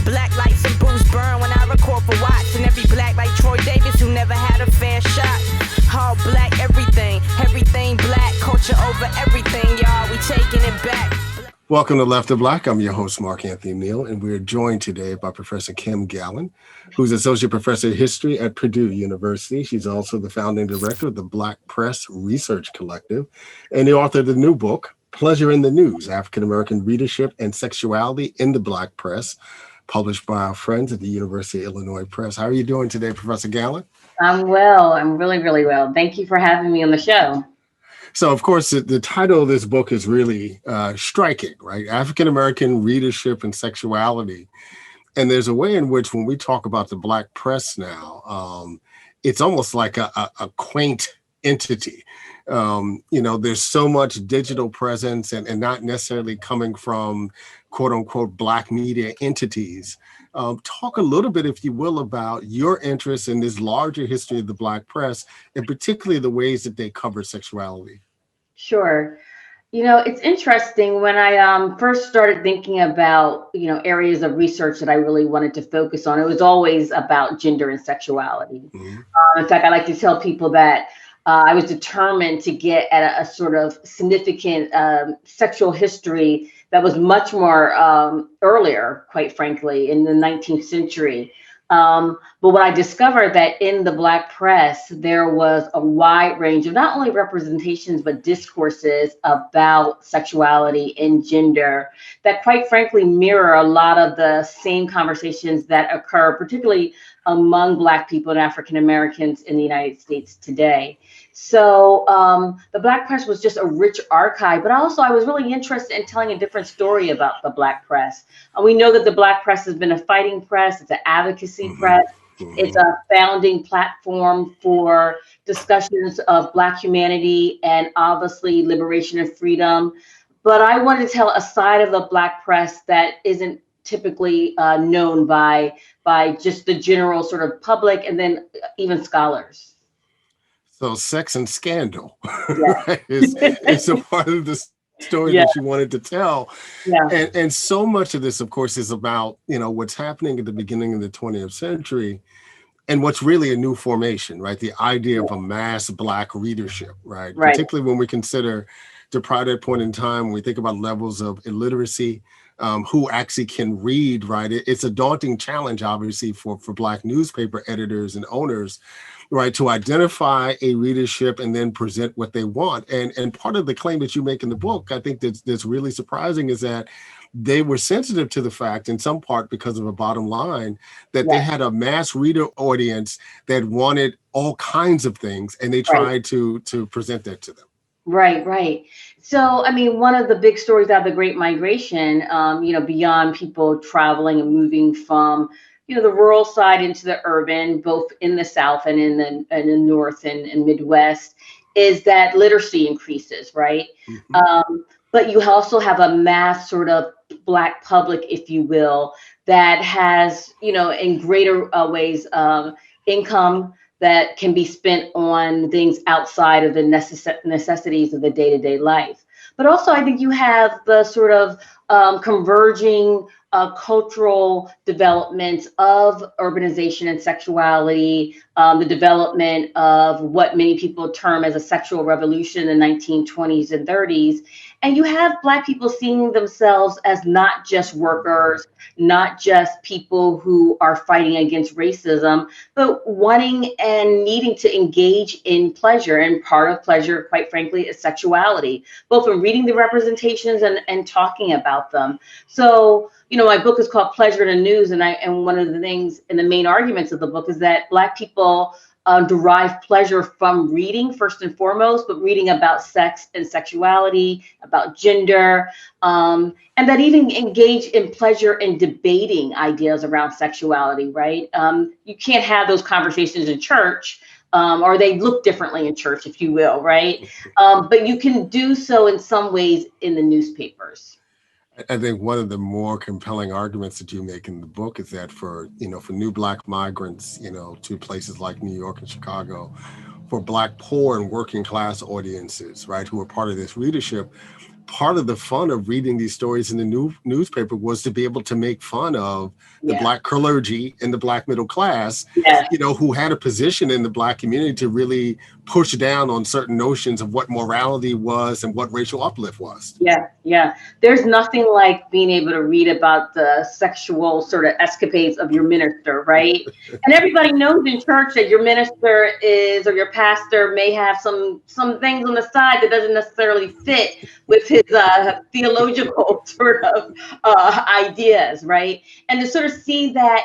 Black lights and booze burn when I record for Watts. And every black like Troy Davis who never had a fair shot. All black everything, everything black. Culture over everything, y'all, we taking it back. Welcome to Left of Black. I'm your host, Mark Anthony Neal, and we're joined today by Professor Kim Gallen, who's Associate Professor of History at Purdue University. She's also the founding director of the Black Press Research Collective and the author of the new book, Pleasure in the News, African American Readership and Sexuality in the Black Press, published by our friends at the University of Illinois Press. How are you doing today, Professor Gallen? I'm well. I'm really, really well. Thank you for having me on the show. So, of course, the title of this book is really striking, right? African American Readership and Sexuality. And there's a way in which when we talk about the Black press now, it's almost like a quaint entity. There's so much digital presence and not necessarily coming from quote unquote Black media entities. Talk a little bit, if you will, about your interest in this larger history of the Black press, and particularly the ways that they cover sexuality. Sure. It's interesting when I first started thinking about, areas of research that I really wanted to focus on. It was always about gender and sexuality. Mm-hmm. In fact, I like to tell people that I was determined to get at a sort of significant sexual history that was much more earlier, quite frankly, in the 19th century. But when I discovered that in the Black press, there was a wide range of not only representations, but discourses about sexuality and gender that quite frankly mirror a lot of the same conversations that occur, particularly among Black people and African Americans in the United States today. So the Black press was just a rich archive, but also I was really interested in telling a different story about the Black press. We know that the Black press has been a fighting press, it's an advocacy press, it's a founding platform for discussions of Black humanity and obviously liberation and freedom. But I wanted to tell a side of the Black press that isn't typically known by just the general sort of public and then even scholars. So sex and scandal Yeah. is a part of the story that you wanted to tell. Yeah. And so much of this, of course, is about, what's happening at the beginning of the 20th century and what's really a new formation, right? The idea of a mass Black readership, right? Particularly when we consider the prior point in time, when we think about levels of illiteracy, who actually can read, right? It's a daunting challenge, obviously, for Black newspaper editors and owners, right, to identify a readership and then present what they want. And part of the claim that you make in the book, I think that's really surprising, is that they were sensitive to the fact, in some part because of a bottom line, that they had a mass reader audience that wanted all kinds of things, and they tried to present that to them. Right. So, one of the big stories out of the Great Migration, beyond people traveling and moving from, the rural side into the urban, both in the South and in the North and Midwest, is that literacy increases, right? Mm-hmm. But you also have a mass sort of Black public, if you will, that has, in greater ways, income that can be spent on things outside of the necessities of the day-to-day life. But also, I think you have the sort of converging cultural developments of urbanization and sexuality, the development of what many people term as a sexual revolution in the 1920s and 30s. And you have Black people seeing themselves as not just workers, not just people who are fighting against racism, but wanting and needing to engage in pleasure. And part of pleasure, quite frankly, is sexuality, both in reading the representations and talking about them. So, my book is called Pleasure in the News. And one of the things and the main arguments of the book is that Black people derive pleasure from reading first and foremost, but reading about sex and sexuality, about gender, and that even engage in pleasure in debating ideas around sexuality, right? You can't have those conversations in church, or they look differently in church, if you will, right? But you can do so in some ways in the newspapers. I think one of the more compelling arguments that you make in the book is that for new Black migrants, to places like New York and Chicago, for Black poor and working class audiences, right, who are part of this readership, part of the fun of reading these stories in the newspaper was to be able to make fun of the Black clergy and the Black middle class, who had a position in the Black community to really push down on certain notions of what morality was and what racial uplift was. Yeah. There's nothing like being able to read about the sexual sort of escapades of your minister, right? And everybody knows in church that your minister or your pastor may have some things on the side that doesn't necessarily fit with his theological sort of ideas, right? And to sort of see that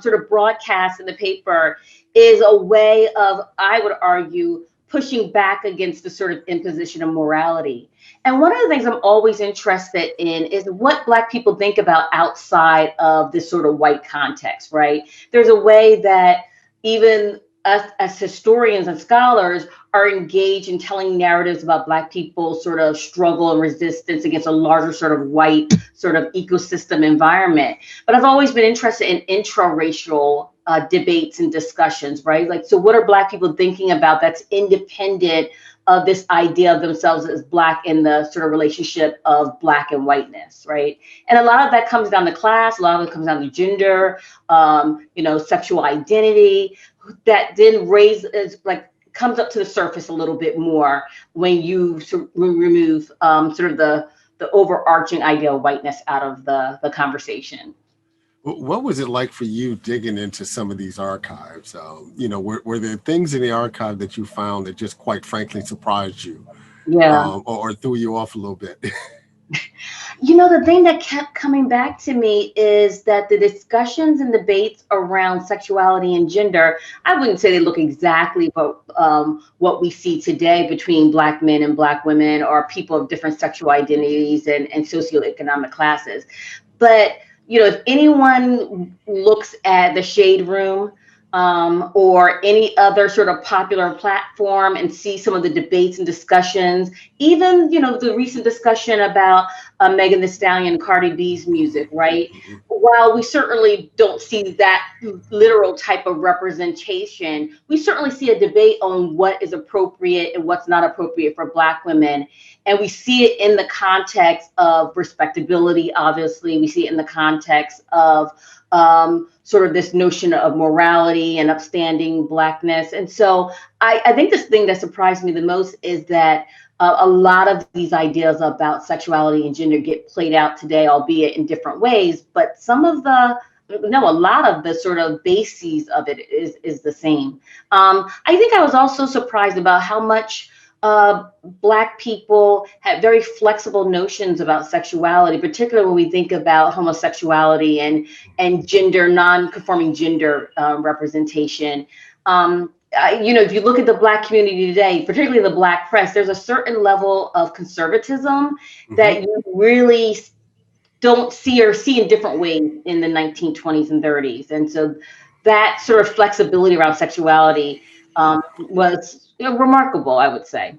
sort of broadcast in the paper is a way of, I would argue, pushing back against the sort of imposition of morality. And one of the things I'm always interested in is what Black people think about outside of this sort of white context, right? There's a way that even us as historians and scholars are engaged in telling narratives about Black people's sort of struggle and resistance against a larger sort of white sort of ecosystem environment. But I've always been interested in intra-racial debates and discussions, right? Like, so what are Black people thinking about that's independent of this idea of themselves as Black in the sort of relationship of Black and whiteness, right? And a lot of that comes down to class, a lot of it comes down to gender, sexual identity, that then comes up to the surface a little bit more when you remove sort of the overarching idea of whiteness out of the conversation. What was it like for you digging into some of these archives? Were there things in the archive that you found that just quite frankly surprised you? Or threw you off a little bit? The thing that kept coming back to me is that the discussions and debates around sexuality and gender, I wouldn't say they look exactly what we see today between Black men and Black women or people of different sexual identities and socioeconomic classes. But if anyone looks at the Shade Room or any other sort of popular platform and see some of the debates and discussions, even, the recent discussion about Megan Thee Stallion and Cardi B's music, right? While we certainly don't see that literal type of representation, we certainly see a debate on what is appropriate and what's not appropriate for Black women. And we see it in the context of respectability, obviously. We see it in the context of sort of this notion of morality and upstanding Blackness. And so I think this thing that surprised me the most is that a lot of these ideas about sexuality and gender get played out today, albeit in different ways. But a lot of the sort of bases of it is the same. I think I was also surprised about how much Black people had very flexible notions about sexuality, particularly when we think about homosexuality and gender, non-conforming gender representation. If you look at the Black community today, particularly the Black press, there's a certain level of conservatism that you really don't see or see in different ways in the 1920s and 30s. And so that sort of flexibility around sexuality was remarkable, I would say.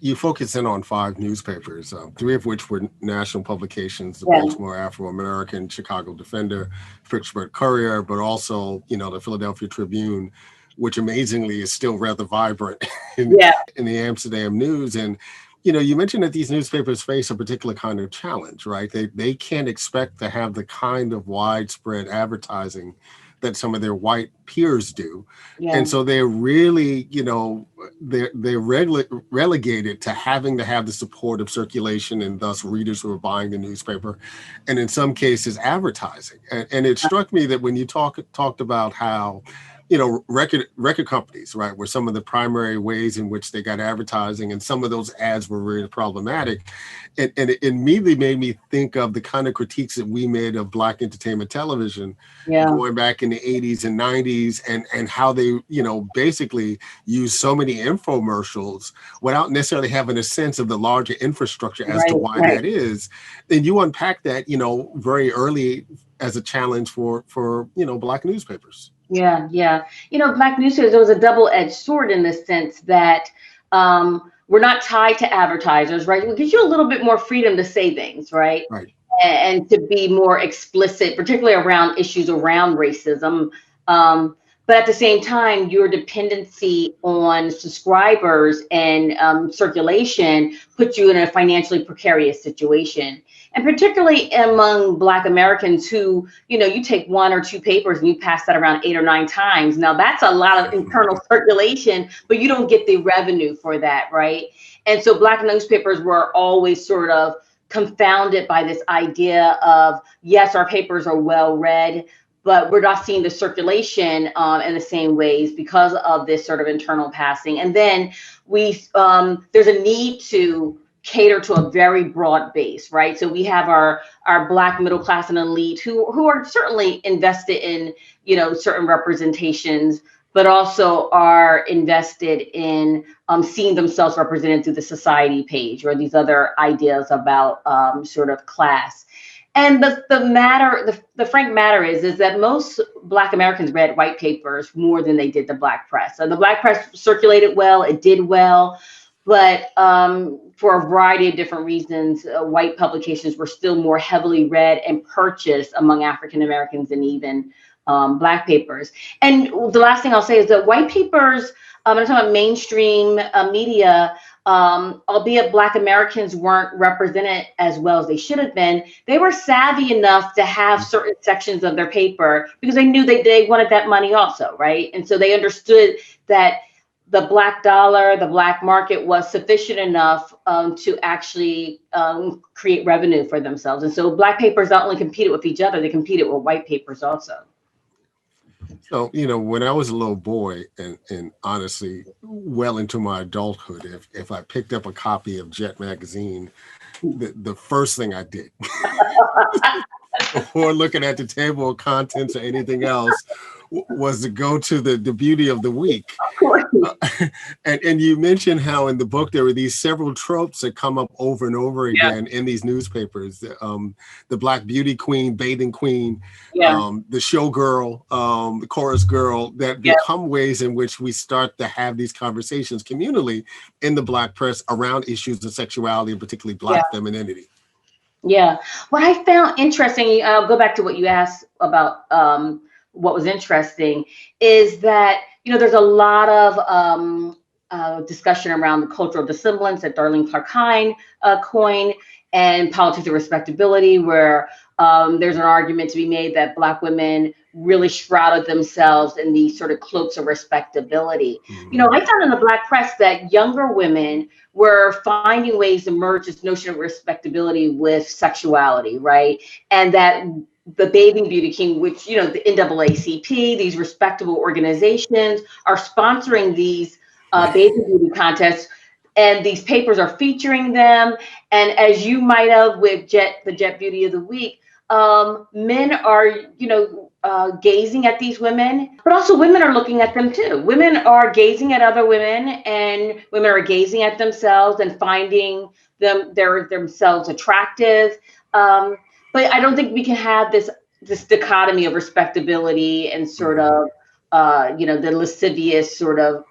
You focus in on 5 newspapers, 3 of which were national publications: the Baltimore Afro-American, Chicago Defender, Fitchburg Courier, but also, the Philadelphia Tribune, which amazingly is still rather vibrant in the Amsterdam News. And, you mentioned that these newspapers face a particular kind of challenge, right? They can't expect to have the kind of widespread advertising that some of their white peers do. And so they're really, they're relegated to having to have the support of circulation and thus readers who are buying the newspaper, and in some cases advertising. And it struck me that when you talked about how, record companies, right, were some of the primary ways in which they got advertising, and some of those ads were really problematic. And it immediately made me think of the kind of critiques that we made of Black entertainment television going back in the 80s and 90s, and how they, basically used so many infomercials without necessarily having a sense of the larger infrastructure as to why that is. And you unpack that, very early as a challenge for Black newspapers. Yeah. Black newspapers, there was a double-edged sword in the sense that we're not tied to advertisers, right? It gives you a little bit more freedom to say things, right? And to be more explicit, particularly around issues around racism. But at the same time, your dependency on subscribers and circulation puts you in a financially precarious situation. And particularly among Black Americans who, you take 1 or 2 papers and you pass that around 8 or 9 times. Now that's a lot of internal circulation, but you don't get the revenue for that, right? And so Black newspapers were always sort of confounded by this idea of, yes, our papers are well read, but we're not seeing the circulation in the same ways because of this sort of internal passing. And then there's a need to cater to a very broad base, right? So we have our Black middle class and elite who are certainly invested in, certain representations, but also are invested in seeing themselves represented through the society page or these other ideas about sort of class. And the frank matter is that most Black Americans read white papers more than they did the Black press. So the Black press circulated well, it did well, but for a variety of different reasons, white publications were still more heavily read and purchased among African Americans than even Black papers. And the last thing I'll say is that white papers, I'm talking about mainstream media, albeit Black Americans weren't represented as well as they should have been, they were savvy enough to have certain sections of their paper because they knew they wanted that money also, right? And so they understood that the Black dollar, the Black market was sufficient enough to actually create revenue for themselves. And so Black papers not only competed with each other, they competed with white papers also. So, when I was a little boy and honestly, well into my adulthood, if I picked up a copy of Jet magazine, the first thing I did before looking at the table of contents or anything else was to go to the beauty of the week. And you mentioned how in the book there were these several tropes that come up over and over again in these newspapers. The Black beauty queen, bathing queen, the showgirl, the chorus girl, that become ways in which we start to have these conversations communally in the Black press around issues of sexuality and particularly Black femininity. Yeah. What I found interesting, I'll go back to what you asked about what was interesting, is that, there's a lot of discussion around the cultural dissemblance that Darlene Clark Hine coined, and politics of respectability, where there's an argument to be made that Black women really shrouded themselves in these sort of cloaks of respectability. Mm-hmm. I found in the Black press that younger women were finding ways to merge this notion of respectability with sexuality, right? And that the Bathing Beauty King, which, the NAACP, these respectable organizations are sponsoring these bathing beauty contests, and these papers are featuring them. And as you might have with the Jet Beauty of the Week, men are, gazing at these women, but also women are looking at them too. Women are gazing at other women, and women are gazing at themselves and finding themselves attractive. But I don't think we can have this dichotomy of respectability and sort of, the lascivious sort of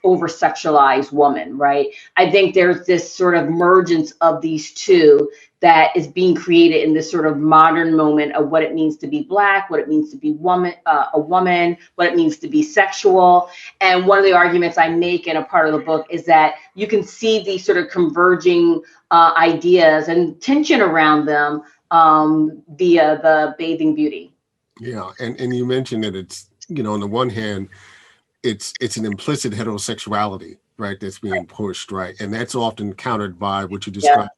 over-sexualized woman, right? I think there's this sort of mergence of these two that is being created in this sort of modern moment of what it means to be Black, what it means to be a woman, what it means to be sexual. And one of the arguments I make in a part of the book is that you can see these sort of converging ideas and tension around them via the Bathing Beauty. Yeah, and you mentioned that it's, on the one hand, it's an implicit heterosexuality, right, that's being pushed, right? And that's often countered by what you described,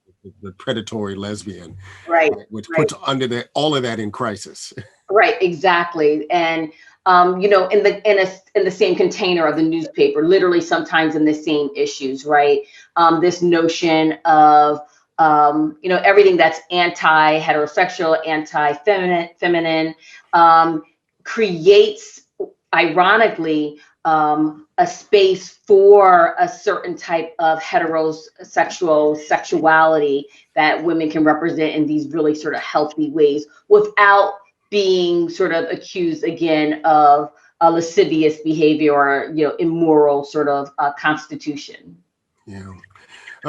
the predatory lesbian, right? Which puts all of that in crisis. Right, exactly. And in the same container of the newspaper, literally sometimes in the same issues, right? This notion of everything that's anti-heterosexual, anti-feminine, creates, ironically, a space for a certain type of heterosexual sexuality that women can represent in these really sort of healthy ways without being sort of accused again of a lascivious behavior or, immoral sort of constitution. Yeah.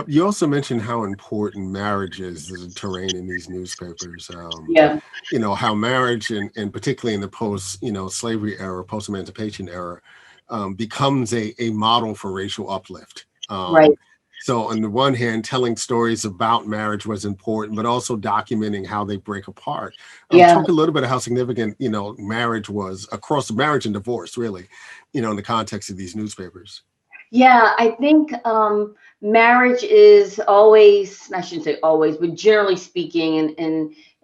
You also mentioned how important marriage is as a terrain in these newspapers. Yeah. How marriage, and particularly in the post, slavery era, post-emancipation era, becomes a model for racial uplift. Right. So on the one hand, telling stories about marriage was important, but also documenting how they break apart. Yeah. Talk a little bit about how significant, marriage was across marriage and divorce, really, in the context of these newspapers. Yeah, I think marriage is always, I shouldn't say always, but generally speaking,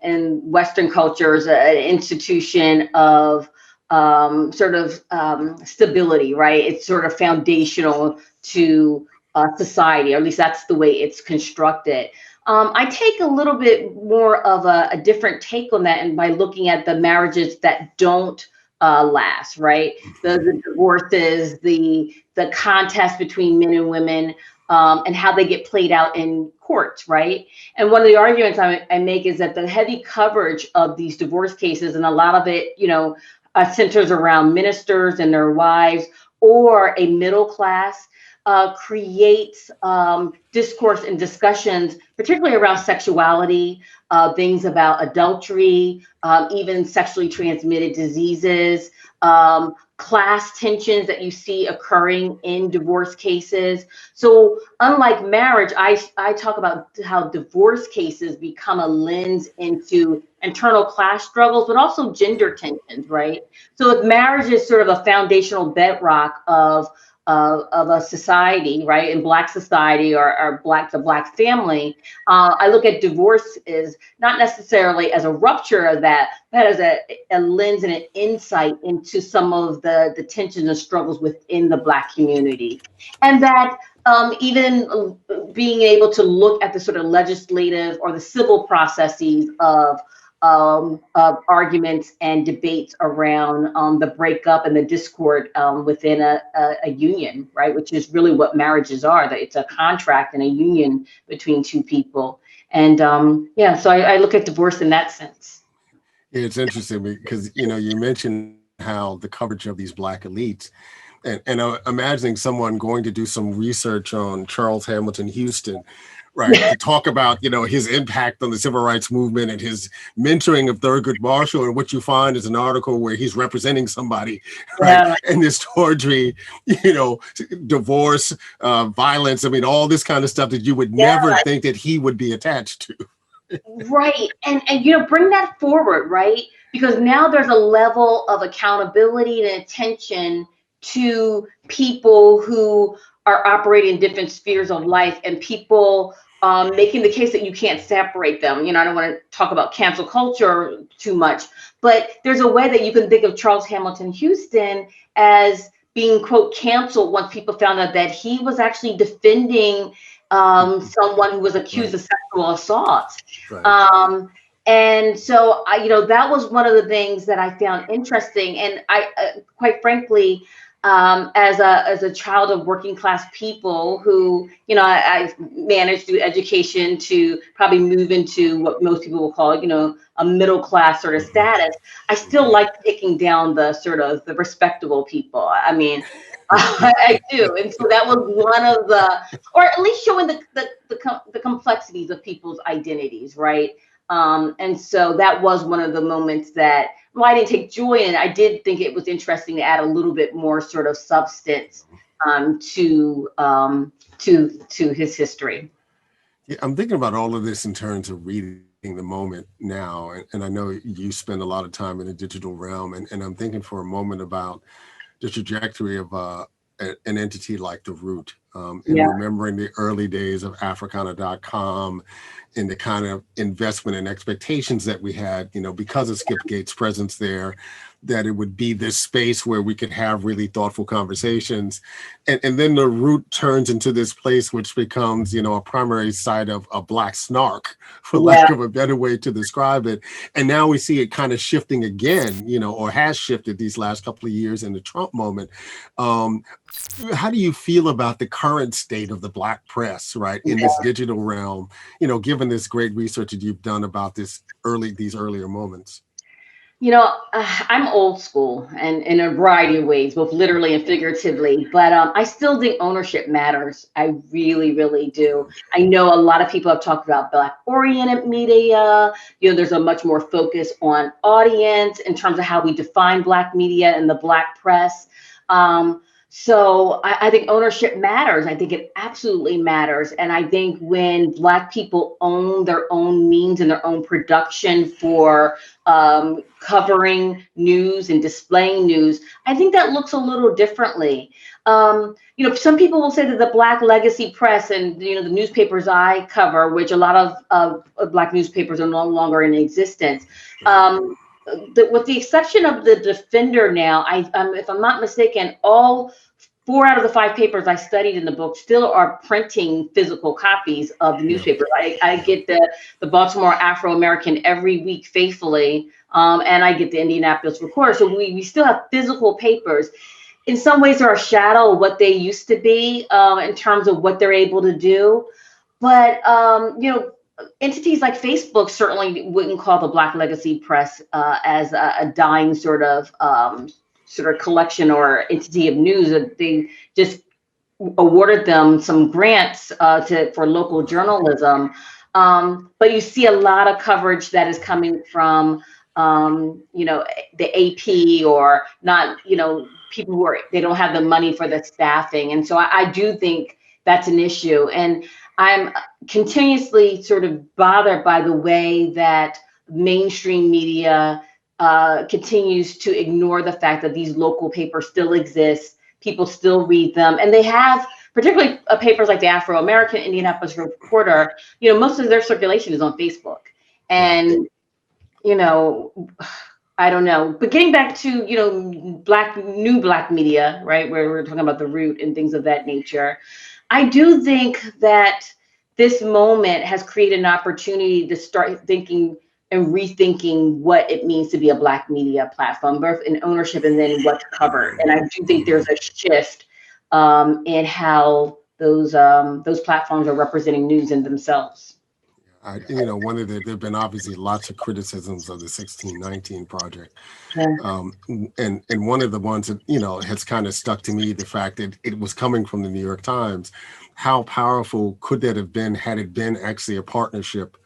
in Western cultures, an institution of stability, right? It's sort of foundational to society, or at least that's the way it's constructed. I take a little bit more of a different take on that, and by looking at the marriages that don't last, right? The divorces, the contest between men and women, and how they get played out in courts, right? And one of the arguments I make is that the heavy coverage of these divorce cases, and a lot of it, centers around ministers and their wives, or a middle class, creates discourse and discussions, particularly around sexuality, things about adultery, even sexually transmitted diseases, class tensions that you see occurring in divorce cases. So unlike marriage, I talk about how divorce cases become a lens into internal class struggles, but also gender tensions, right? So if marriage is sort of a foundational bedrock of a society, right, in Black society, or the Black family, I look at divorce as not necessarily as a rupture of that, but as a lens and an insight into some of the tensions and struggles within the Black community. And that even being able to look at the sort of legislative or the civil processes of arguments and debates around the breakup and the discord within a union, right? Which is really what marriages are. That it's a contract and a union between two people. And so I look at divorce in that sense. Yeah, it's interesting because, you mentioned how the coverage of these Black elites, and imagining someone going to do some research on Charles Hamilton Houston, right, to talk about, his impact on the civil rights movement and his mentoring of Thurgood Marshall. And what you find is an article where he's representing somebody, right? Yeah. And this tawdry, divorce, violence, all this kind of stuff that you would never think that he would be attached to. Right. And bring that forward, right? Because now there's a level of accountability and attention to people who are operating in different spheres of life, and people making the case that you can't separate them. I don't want to talk about cancel culture too much, but there's a way that you can think of Charles Hamilton Houston as being, quote, canceled once people found out that he was actually defending someone who was accused of sexual assault. Right. And so that was one of the things that I found interesting. And I, quite frankly, as a child of working class people who, I managed through education to probably move into what most people will call, a middle class sort of status, I still like taking down the sort of the respectable people. I do. And so that was one of or at least showing the complexities of people's identities, right? And so that was one of the moments that, I didn't take joy in it. I did think it was interesting to add a little bit more sort of substance to his history. Yeah, I'm thinking about all of this in terms of reading the moment now. And I know you spend a lot of time in the digital realm, and I'm thinking for a moment about the trajectory of an entity like The Root, and remembering the early days of Africana.com and the kind of investment and expectations that we had, because of Skip Gates' presence there, that it would be this space where we could have really thoughtful conversations. And then The Root turns into this place which becomes, a primary site of a Black snark, for lack of a better way to describe it. And now we see it kind of shifting again, or has shifted these last couple of years in the Trump moment. How do you feel about the current state of the Black press, right, in this digital realm, given this great research that you've done about these earlier moments? I'm old school and in a variety of ways, both literally and figuratively, but I still think ownership matters. I really, really do. I know a lot of people have talked about Black-oriented media. There's a much more focus on audience in terms of how we define Black media and the Black press. So I think ownership matters. I think it absolutely matters. And I think when Black people own their own means and their own production for covering news and displaying news, I think that looks a little differently. Some people will say that the Black legacy press and, the newspapers I cover, which a lot of Black newspapers are no longer in existence. With the exception of the Defender now, if I'm not mistaken, all 4 out of the 5 papers I studied in the book still are printing physical copies of the newspaper. I get the Baltimore Afro-American every week faithfully, and I get the Indianapolis Recorder. So we still have physical papers. In some ways, they're a shadow of what they used to be in terms of what they're able to do. But, entities like Facebook certainly wouldn't call the Black legacy press as a dying sort of collection or entity of news. They just awarded them some grants for local journalism. But you see a lot of coverage that is coming from, the AP or not, people who they don't have the money for the staffing. And so I do think that's an issue. And I'm continuously sort of bothered by the way that mainstream media continues to ignore the fact that these local papers still exist. People still read them, and they have, particularly papers like the Afro-American, Indianapolis Recorder. Most of their circulation is on Facebook, and I don't know. But getting back to new Black media, right, where we're talking about the root and things of that nature, I do think that this moment has created an opportunity to start thinking and rethinking what it means to be a Black media platform, both in ownership and then what's covered. And I do think there's a shift in how those platforms are representing news in themselves. There've been obviously lots of criticisms of the 1619 Project. Yeah. And one of the ones that, has kind of stuck to me, the fact that it was coming from the New York Times. How powerful could that have been had it been actually a partnership,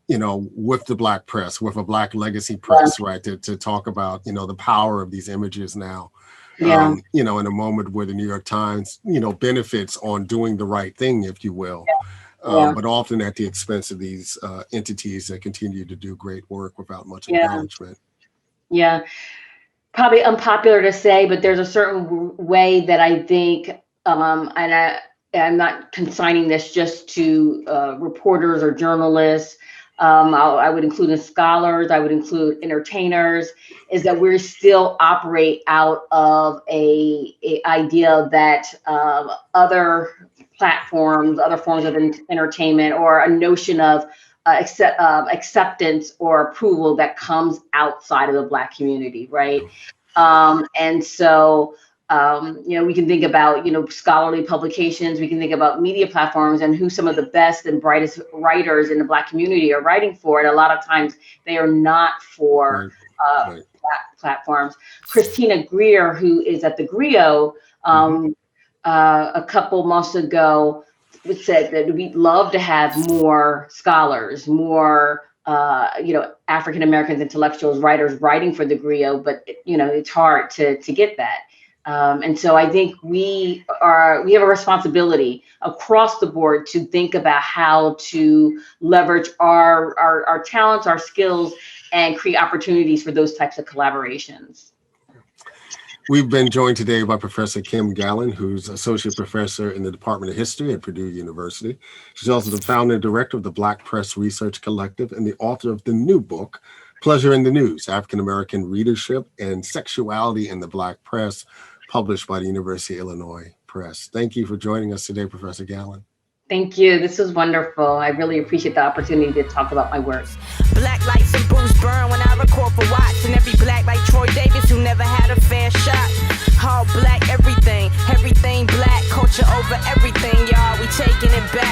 with the Black press, with a Black legacy press, right, to talk about, the power of these images now, in a moment where the New York Times, benefits on doing the right thing, if you will. But often at the expense of these entities that continue to do great work without much acknowledgement. Yeah, probably unpopular to say, but there's a certain way that I think, and I'm not consigning this just to reporters or journalists. I would include scholars, I would include entertainers, is that we still operate out of a idea that other platforms, other forms of entertainment, or a notion of acceptance or approval that comes outside of the Black community, right? And so, we can think about, scholarly publications, we can think about media platforms and who some of the best and brightest writers in the Black community are writing for. And a lot of times they are not for platforms. Christina Greer, who is at the Griot, a couple months ago said that we'd love to have more scholars, more African Americans, intellectuals, writers writing for the Griot, but it's hard to get that. And so I think we have a responsibility across the board to think about how to leverage our talents, our skills, and create opportunities for those types of collaborations. We've been joined today by Professor Kim Gallen, who's Associate Professor in the Department of History at Purdue University. She's also the founder and director of the Black Press Research Collective and the author of the new book, Pleasure in the News, African American Readership and Sexuality in the Black Press, published by the University of Illinois Press. Thank you for joining us today, Professor Gallen. Thank you. This was wonderful. I really appreciate the opportunity to talk about my work. Black lights and booze burn when I record for Watts, and every Black like Troy Davis who never had a fair shot. All Black everything, everything Black, culture over everything, y'all. We taking it back.